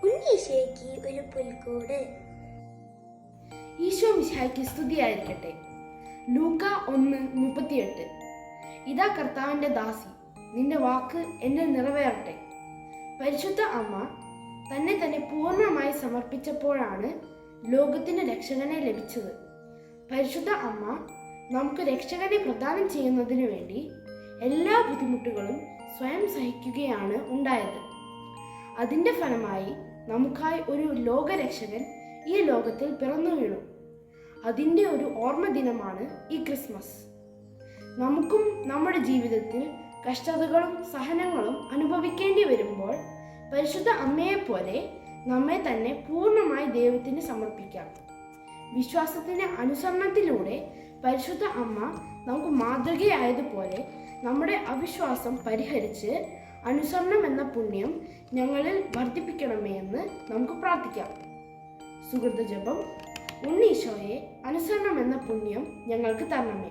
ഉണ്ണീശോയ്ക്ക് ഒരു പുൽക്കൂട്. ഈശോ മിശിഹായ്ക്ക് സ്തുതിയായിരിക്കട്ടെ. ലൂക്ക 1:38. ഇതാ കർത്താവിന്റെ ദാസി, നിന്റെ വാക്ക് എന്നെ നിറവേറട്ടെ. പരിശുദ്ധ അമ്മ തന്നെ പൂർണ്ണമായി സമർപ്പിച്ചപ്പോഴാണ് ലോകത്തിന് രക്ഷകനെ ലഭിച്ചത്. പരിശുദ്ധ അമ്മ നമുക്ക് രക്ഷകനെ പ്രദാനം ചെയ്യുന്നതിനു വേണ്ടി എല്ലാ ബുദ്ധിമുട്ടുകളും സ്വയം സഹിക്കുകയാണ് ഉണ്ടായത്. അതിന്റെ ഫലമായി നമുക്കായി ഒരു ലോകരക്ഷകൻ ഈ ലോകത്തിൽ പിറന്നു വീണു. അതിൻ്റെ ഒരു ഓർമ്മ ദിനമാണ് ഈ ക്രിസ്മസ്. നമുക്കും നമ്മുടെ ജീവിതത്തിൽ കഷ്ടതകളും സഹനങ്ങളും അനുഭവിക്കേണ്ടി വരുമ്പോൾ പരിശുദ്ധ അമ്മയെപ്പോലെ നമ്മെ തന്നെ പൂർണ്ണമായി ദൈവത്തിന് സമർപ്പിക്കാം. വിശ്വാസത്തിന്റെ അനുസരണത്തിലൂടെ പരിശുദ്ധ അമ്മ നമുക്ക് മാതൃകയായതുപോലെ നമ്മുടെ അവിശ്വാസം പരിഹരിച്ച് അനുസരണം എന്ന പുണ്യം ഞങ്ങളിൽ വർദ്ധിപ്പിക്കണമേ എന്ന് നമുക്ക് പ്രാർത്ഥിക്കാം. സുഹൃത ജപം. ഉണ്ണീശോയെ, അനുസരണം എന്ന പുണ്യം ഞങ്ങൾക്ക് തരണമേ.